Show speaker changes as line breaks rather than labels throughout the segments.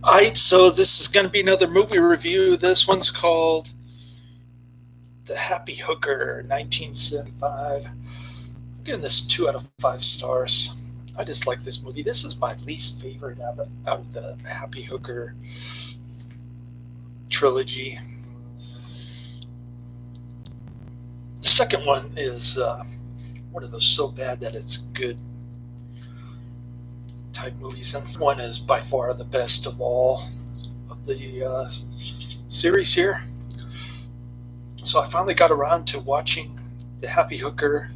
Alright, so this is going to be another movie review. This one's called The Happy Hooker, 1975. I'm giving this 2 out of 5 stars. I just like this movie. This is my least favorite out of the Happy Hooker trilogy. The second one is one of those so bad that it's good type movies, and one is by far the best of all of the series here. So I finally got around to watching the Happy Hooker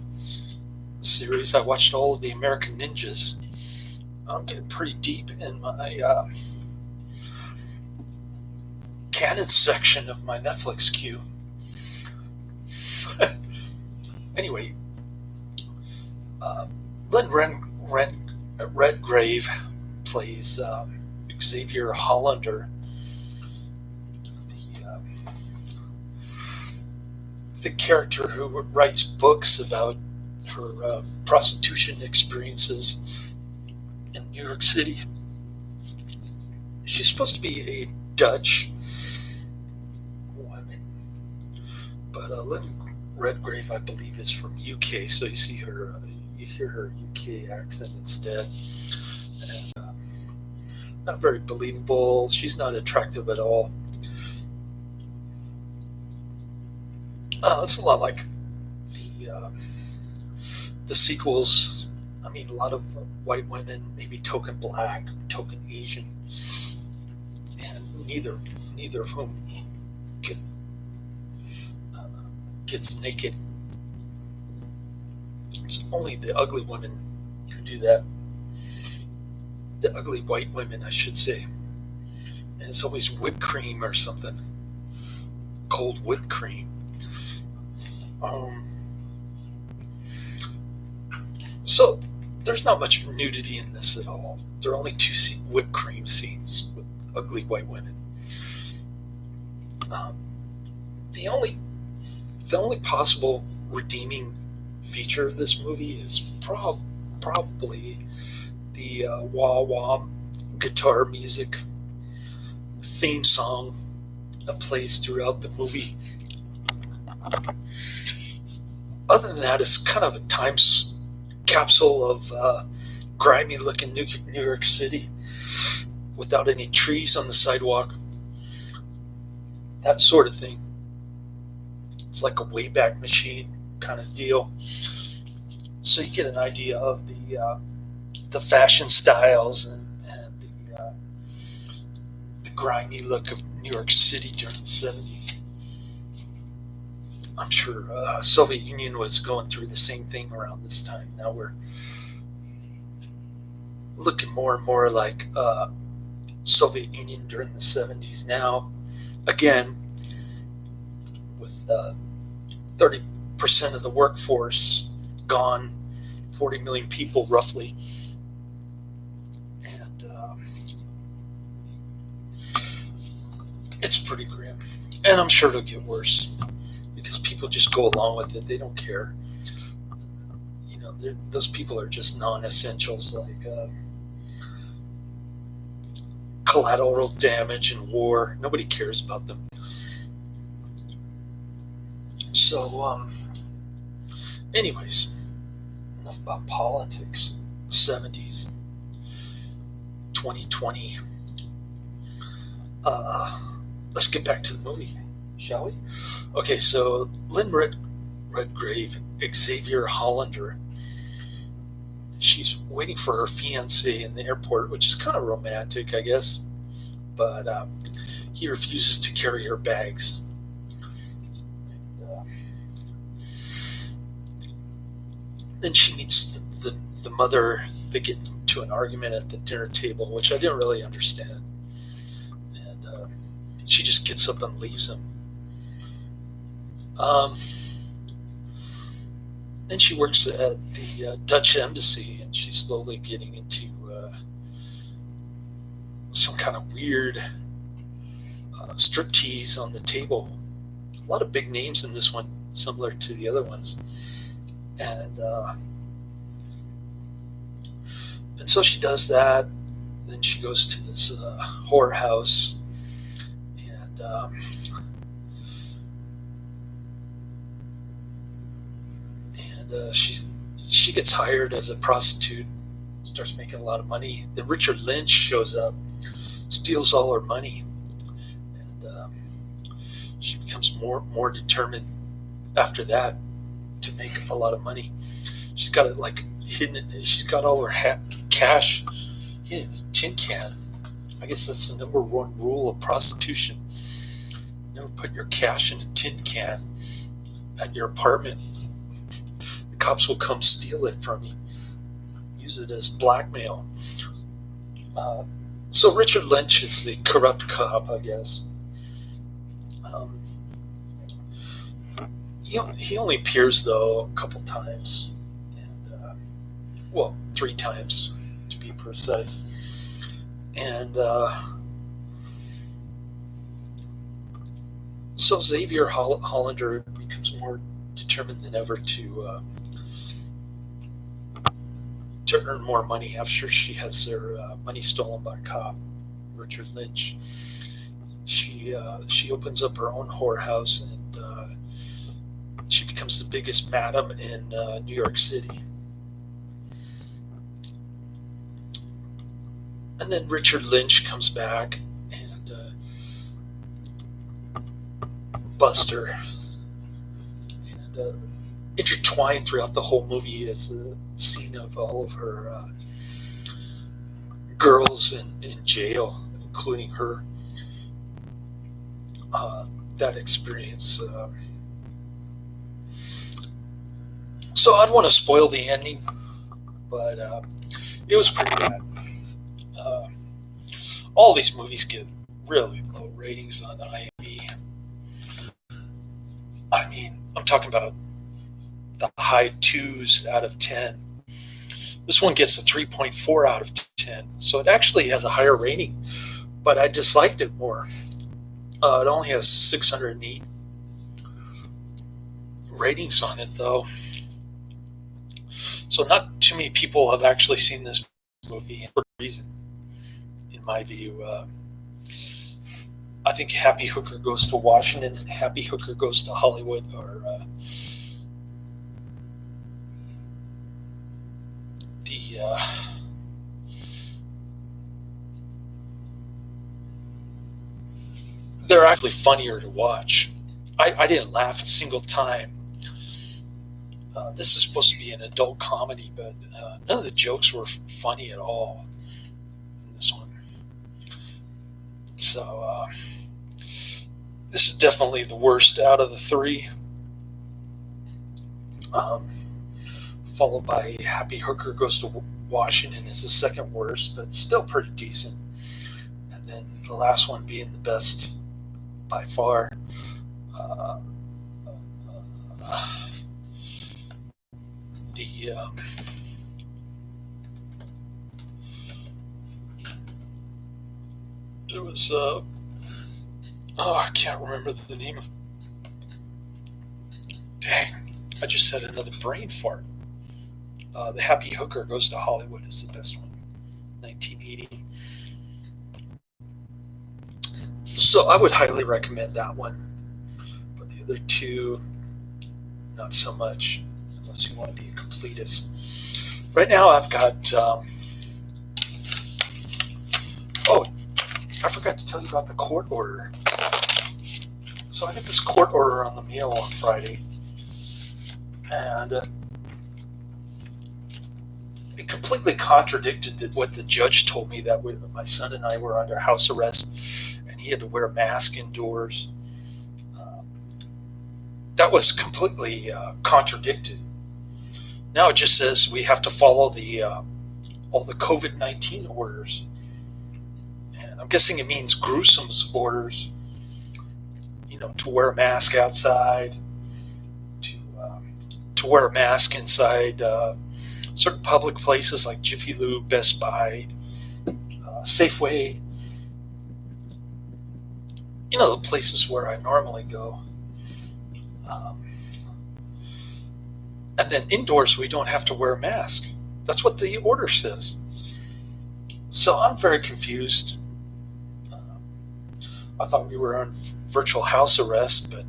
series. I watched all of the American Ninjas. I'm getting pretty deep in my canon section of my Netflix queue. Anyway, Lynn Redgrave plays Xavier Hollander, the character who writes books about her prostitution experiences in New York City. She's supposed to be a Dutch woman, but Lynn Redgrave, I believe, is from UK, so you see her. You hear her UK accent instead. And, not very believable. She's not attractive at all. It's a lot like the sequels. I mean, a lot of white women, maybe token black, token Asian, and neither of whom gets naked. It's only the ugly women who do that. The ugly white women, I should say. And it's always whipped cream or something. Cold whipped cream. So there's not much nudity in this at all. There are only 2 whipped cream scenes with ugly white women. The only possible redeeming feature of this movie is probably the wah-wah guitar music theme song that plays throughout the movie. Other than that, it's kind of a time capsule of grimy looking New York City without any trees on the sidewalk, that sort of thing. It's like a Wayback Machine kind of deal. So you get an idea of the fashion styles and the grimy look of New York City during the 70s. I'm sure Soviet Union was going through the same thing around this time. Now we're looking more and more like Soviet Union during the 70s now. Again, with 30% of the workforce gone, 40 million people roughly, and it's pretty grim. And I'm sure it'll get worse because people just go along with it. They don't care. You know, those people are just non-essentials, like collateral damage and war. Nobody cares about them. So, anyways, enough about politics. 70s, 2020. Let's get back to the movie, shall we? Okay, so Lynn Redgrave, Xavier Hollander, she's waiting for her fiancé in the airport, which is kind of romantic, I guess. But he refuses to carry her bags. Then she meets the mother. They get into an argument at the dinner table, which I didn't really understand. And she just gets up and leaves him. Then she works at the Dutch embassy, and she's slowly getting into some kind of weird striptease on the table. A lot of big names in this one, similar to the other ones. And so she does that. then she goes to this whorehouse, and she gets hired as a prostitute, starts making a lot of money. Then Richard Lynch shows up, steals all her money, and she becomes more determined after that to make a lot of money. She's got it like hidden. She's got all her cash in a tin can. I guess that's the number one rule of prostitution. Never put your cash in a tin can at your apartment. The cops will come steal it from you. Use it as blackmail. So Richard Lynch is the corrupt cop, I guess. He only appears, though, a couple times. And, well, 3 times, to be precise. And so Xavier Hollander becomes more determined than ever to earn more money after she has her money stolen by a cop, Richard Lynch. She opens up her own whorehouse, and she becomes the biggest madam in New York City. And then Richard Lynch comes back and busts her. And intertwined throughout the whole movie is a scene of all of her girls in jail, including her. That experience. So I'd want to spoil the ending, but it was pretty bad. All these movies get really low ratings on IMDb. I mean, I'm talking about the high 2s out of 10. This one gets a 3.4 out of 10, so it actually has a higher rating, but I disliked it more. It only has 608 ratings on it, though. So not too many people have actually seen this movie for a reason, in my view. I think Happy Hooker Goes to Washington and Happy Hooker Goes to Hollywood are they're actually funnier to watch. I didn't laugh a single time. This is supposed to be an adult comedy, but none of the jokes were funny at all in this one. So this is definitely the worst out of the 3. Followed by Happy Hooker Goes to Washington is the second worst, but still pretty decent. And then the last one being the best by far. It was I can't remember the name of. Dang, I just said another brain fart. The Happy Hooker Goes to Hollywood is the best one, 1980. So I would highly recommend that one, but the other 2, not so much, unless you want to be a completist. Right now I've got, I forgot to tell you about the court order. So I got this court order on the mail on Friday, and it completely contradicted what the judge told me, that my son and I were under house arrest, and he had to wear a mask indoors. That was completely contradicted. Now it just says we have to follow all the COVID-19 orders. And I'm guessing it means Gruesom's orders, to wear a mask outside, to wear a mask inside certain public places like Jiffy Lube, Best Buy, Safeway, the places where I normally go. And then indoors, we don't have to wear a mask. That's what the order says. So I'm very confused. Uh, I thought we were on virtual house arrest, but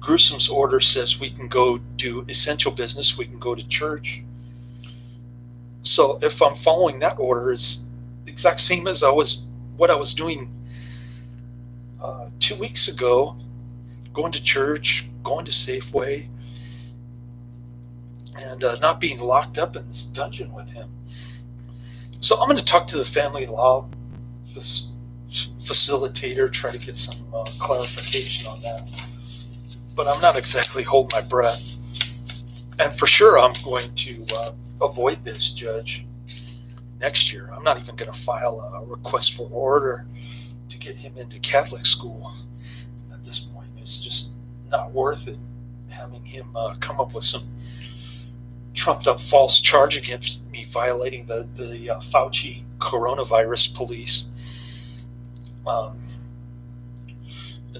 Gruesom's order says we can go do essential business, we can go to church. So if I'm following that order, it's the exact same as what I was doing 2 weeks ago, going to church, going to Safeway, and not being locked up in this dungeon with him. So I'm going to talk to the family law facilitator, try to get some clarification on that. But I'm not exactly holding my breath. And for sure, I'm going to avoid this, Judge, next year. I'm not even going to file a request for order to get him into Catholic school at this point. It's just not worth it having him come up with some trumped up false charge against me violating the Fauci coronavirus police. And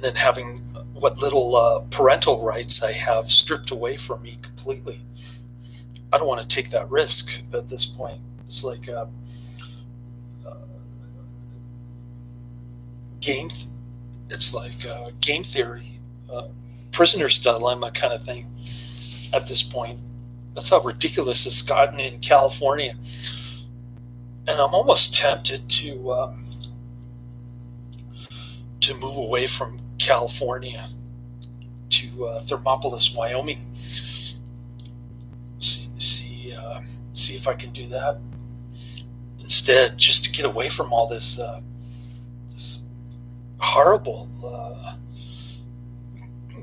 then having what little parental rights I have stripped away from me completely. I don't want to take that risk at this point. It's like game. It's like game theory, prisoner's dilemma kind of thing. At this point, that's how ridiculous it's gotten in California, and I'm almost tempted to move away from California to Thermopolis, Wyoming. See if I can do that instead, just to get away from all this horrible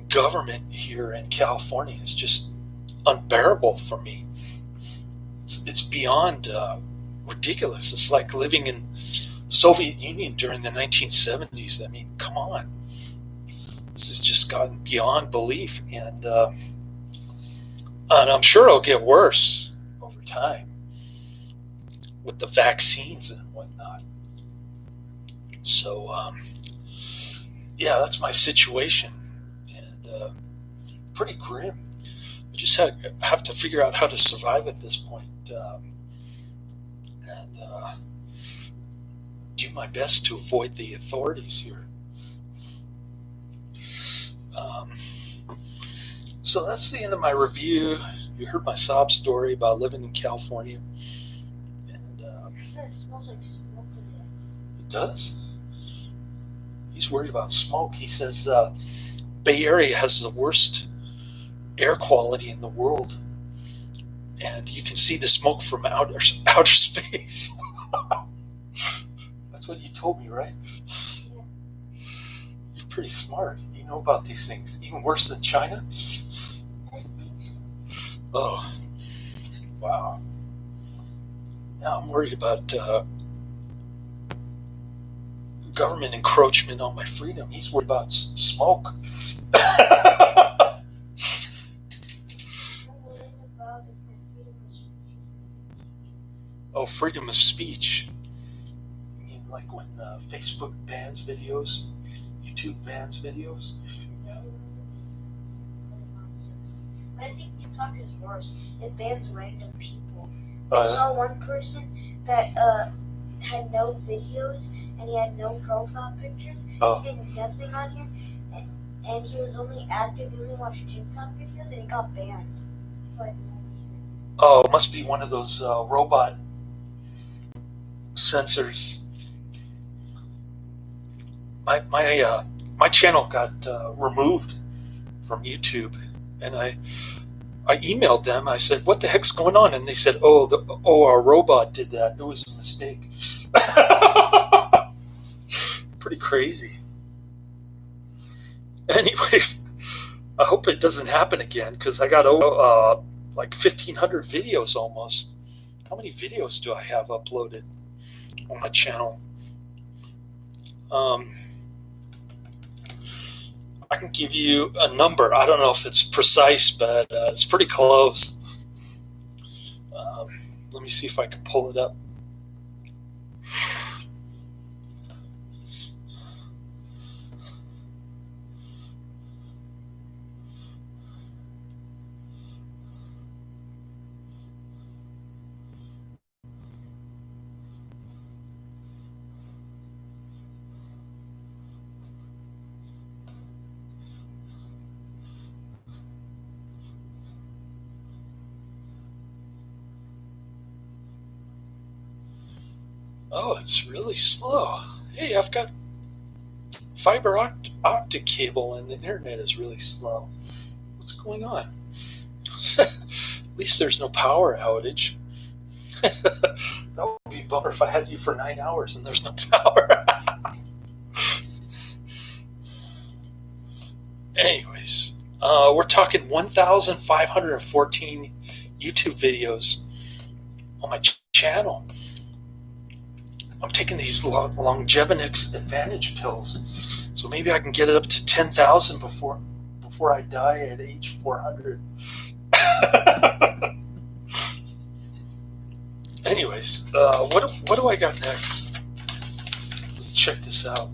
government here in California. Is just unbearable for me. It's beyond ridiculous. It's like living in Soviet Union during the 1970s. I mean, come on. This has just gotten beyond belief, and I'm sure it'll get worse over time with the vaccines and whatnot. So, yeah, that's my situation, and pretty grim. I just have to figure out how to survive at this point, and do my best to avoid the authorities here. So that's the end of my review. You heard my sob story about living in California. And
it smells like smoke in there.
It does? He's worried about smoke. He says Bay Area has the worst air quality in the world. And you can see the smoke from outer space. That's what you told me, right?
Yeah.
You're pretty smart. You know about these things. Even worse than China? Oh, wow. Now I'm worried about government encroachment on my freedom. He's worried about smoke. Oh, freedom of speech. You mean like when Facebook bans videos, YouTube bans videos?
I think TikTok is worse. It bans random people. I saw one person that had no videos and he had no profile pictures.
Oh.
He did nothing on here, and he was only active. He only watched TikTok videos, and he got banned for no reason.
Oh, it must be one of those robot censors. My channel got removed from YouTube, and I emailed them. I said, "What the heck's going on?" And they said, our robot did that. It was a mistake." Pretty crazy. Anyways, I hope it doesn't happen again, because I got like 1,500 videos almost. How many videos do I have uploaded on my channel? I can give you a number. I don't know if it's precise, but it's pretty close. Let me see if I can pull it up. Oh, it's really slow. Hey, I've got fiber optic cable and the internet is really slow. What's going on? At least there's no power outage. That would be a bummer if I had you for 9 hours and there's no power. Anyways, we're talking 1,514 YouTube videos on my channel. I'm taking these Longevinix Advantage pills, so maybe I can get it up to 10,000 before I die at age 400. Anyways, what do I got next? Let's check this out.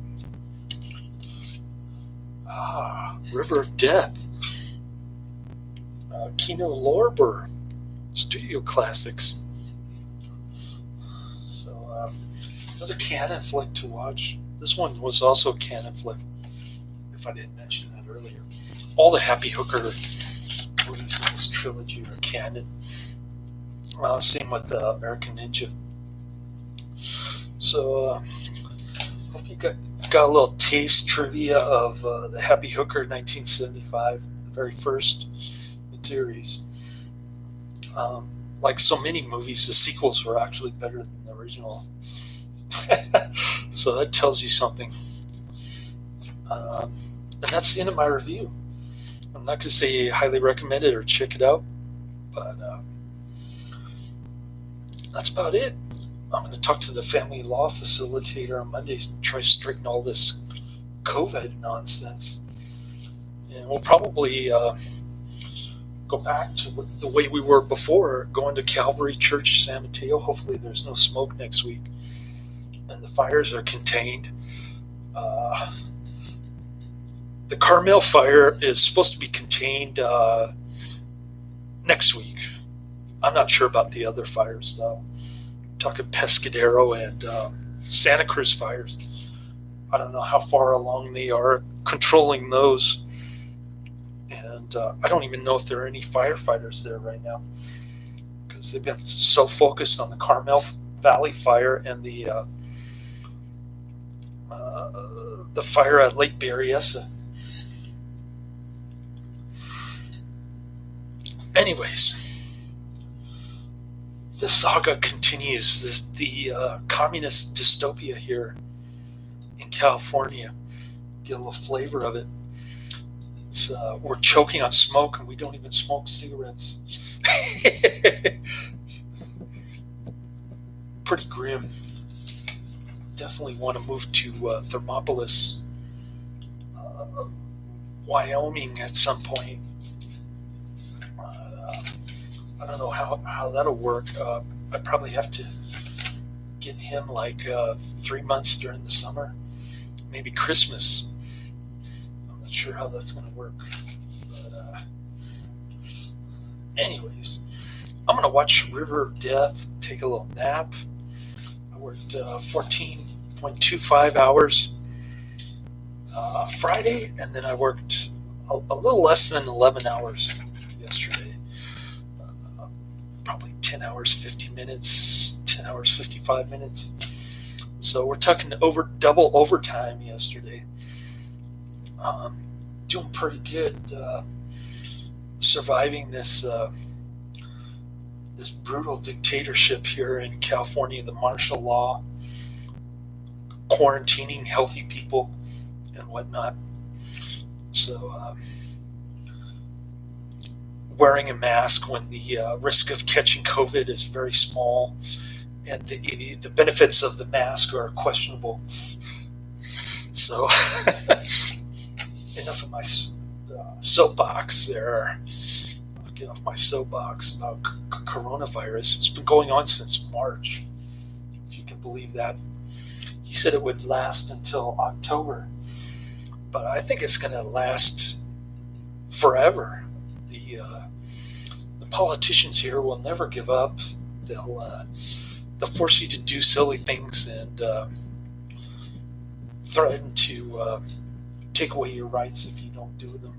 River of Death. Kino Lorber. Studio Classics. So, another canon flick to watch. This one was also a canon flick, if I didn't mention that earlier. All the Happy Hooker movies in this trilogy are canon. Same with American Ninja. So, hope you got a little taste trivia of the Happy Hooker 1975, the very first in series. Like so many movies, the sequels were actually better than the original. So that tells you something. And that's the end of my review. I'm not going to say highly recommend it or check it out, but that's about it. I'm going to talk to the family law facilitator on Mondays and try to straighten all this COVID nonsense. And we'll probably go back to the way we were before, going to Calvary Church San Mateo. Hopefully there's no smoke next week and the fires are contained. The Carmel fire is supposed to be contained next week. I'm not sure about the other fires, though. I'm talking Pescadero and Santa Cruz fires. I don't know how far along they are controlling those. And I don't even know if there are any firefighters there right now, because they've been so focused on the Carmel Valley fire and the fire at Lake Berryessa. Anyways, the saga continues. The communist dystopia here in California. Get a little flavor of it. It's we're choking on smoke, and we don't even smoke cigarettes. Pretty grim. Definitely want to move to Thermopolis, Wyoming at some point. I don't know how that'll work. I probably have to get him like 3 months during the summer, maybe Christmas. I'm not sure how that's going to work. But anyways, I'm going to watch River of Death, take a little nap. I worked 14.25 hours Friday, and then I worked a little less than 11 hours yesterday. Probably 10 hours, 50 minutes, 10 hours, 55 minutes. So we're talking double overtime yesterday. Doing pretty good, surviving this brutal dictatorship here in California, the martial law, quarantining healthy people and whatnot. So wearing a mask when the risk of catching COVID is very small, and the benefits of the mask are questionable. So enough of my soapbox there. I'll get off my soapbox about coronavirus. It's been going on since March, if you can believe that. He said it would last until October, but I think it's going to last forever. The politicians here will never give up. They'll force you to do silly things and threaten to take away your rights if you don't do them.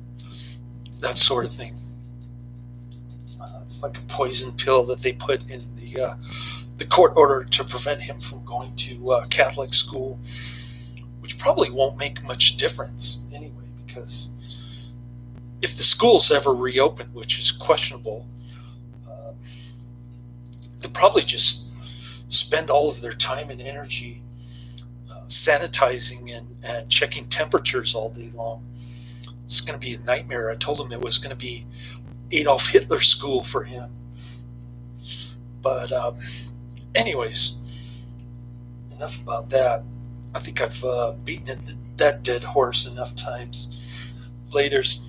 That sort of thing. It's like a poison pill that they put in the the court order to prevent him from going to Catholic school, which probably won't make much difference anyway, because if the school's ever reopened, which is questionable, they'll probably just spend all of their time and energy sanitizing and checking temperatures all day long. It's going to be a nightmare. I told him it was going to be Adolf Hitler school for him. But anyways, enough about that. I think I've beaten that dead horse enough times. Laters.